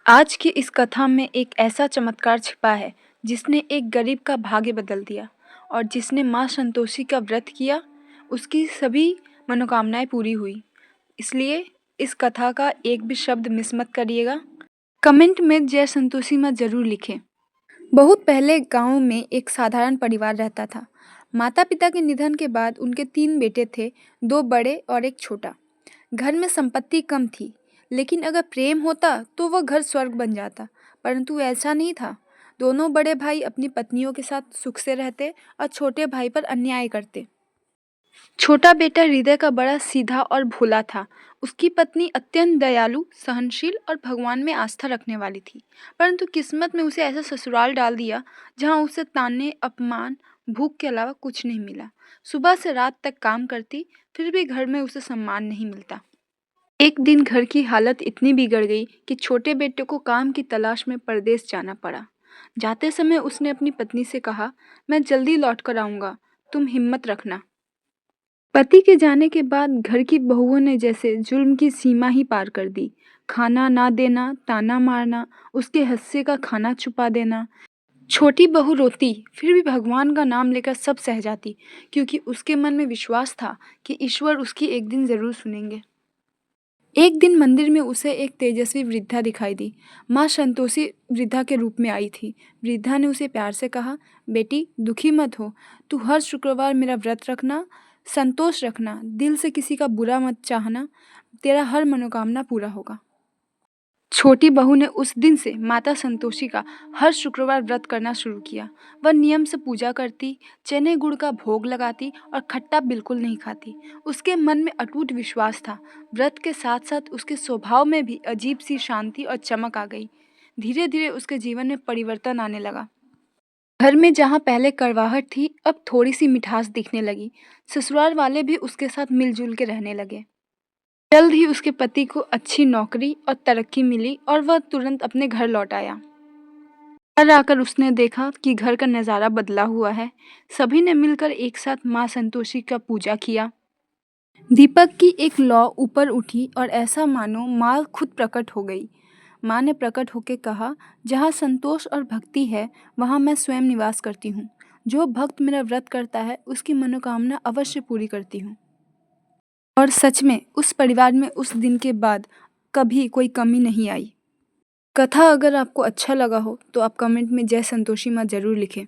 आज की इस कथा में एक ऐसा चमत्कार छिपा है जिसने एक गरीब का भाग्य बदल दिया। और जिसने माँ संतोषी का व्रत किया उसकी सभी मनोकामनाएं पूरी हुई। इसलिए इस कथा का एक भी शब्द मिस मत करिएगा। कमेंट में जय संतोषी माँ जरूर लिखें। बहुत पहले गांव में एक साधारण परिवार रहता था। माता पिता के निधन के बाद उनके 3 बेटे थे, 2 बड़े और एक छोटा। घर में संपत्ति कम थी, लेकिन अगर प्रेम होता तो वह घर स्वर्ग बन जाता। परंतु ऐसा नहीं था। दोनों बड़े भाई अपनी पत्नियों के साथ सुख से रहते और छोटे भाई पर अन्याय करते। छोटा बेटा हृदय का बड़ा सीधा और भोला था। उसकी पत्नी अत्यंत दयालु, सहनशील और भगवान में आस्था रखने वाली थी। परंतु किस्मत में उसे ऐसा ससुराल डाल दिया जहां उसे ताने, अपमान, भूख के अलावा कुछ नहीं मिला। सुबह से रात तक काम करती, फिर भी घर में उसे सम्मान नहीं मिलता। एक दिन घर की हालत इतनी बिगड़ गई कि छोटे बेटे को काम की तलाश में परदेश जाना पड़ा। जाते समय उसने अपनी पत्नी से कहा, मैं जल्दी लौट कर आऊंगा, तुम हिम्मत रखना। पति के जाने के बाद घर की बहुओं ने जैसे जुल्म की सीमा ही पार कर दी। खाना ना देना, ताना मारना, उसके हिस्से का खाना छुपा देना। छोटी बहू रोती, फिर भी भगवान का नाम लेकर सब सह जाती, क्योंकि उसके मन में विश्वास था कि ईश्वर उसकी एक दिन जरूर सुनेंगे। एक दिन मंदिर में उसे एक तेजस्वी वृद्धा दिखाई दी। माँ संतोषी वृद्धा के रूप में आई थी। वृद्धा ने उसे प्यार से कहा, बेटी दुखी मत हो, तू हर शुक्रवार मेरा व्रत रखना, संतोष रखना, दिल से किसी का बुरा मत चाहना, तेरा हर मनोकामना पूरा होगा। छोटी बहू ने उस दिन से माता संतोषी का हर शुक्रवार व्रत करना शुरू किया। वह नियम से पूजा करती, चने गुड़ का भोग लगाती और खट्टा बिल्कुल नहीं खाती। उसके मन में अटूट विश्वास था। व्रत के साथ साथ उसके स्वभाव में भी अजीब सी शांति और चमक आ गई। धीरे धीरे उसके जीवन में परिवर्तन आने लगा। घर में जहाँ पहले कड़वाहट थी, अब थोड़ी सी मिठास दिखने लगी। ससुराल वाले भी उसके साथ मिलजुल के रहने लगे। जल्द ही उसके पति को अच्छी नौकरी और तरक्की मिली और वह तुरंत अपने घर लौट आया। घर आकर उसने देखा कि घर का नज़ारा बदला हुआ है। सभी ने मिलकर एक साथ माँ संतोषी का पूजा किया। दीपक की एक लौ ऊपर उठी और ऐसा मानो माँ खुद प्रकट हो गई। माँ ने प्रकट होकर कहा, जहाँ संतोष और भक्ति है वहाँ मैं स्वयं निवास करती हूँ। जो भक्त मेरा व्रत करता है उसकी मनोकामना अवश्य पूरी करती हूँ। और सच में उस परिवार में उस दिन के बाद कभी कोई कमी नहीं आई। कथा अगर आपको अच्छा लगा हो तो आप कमेंट में जय संतोषी माँ जरूर लिखें।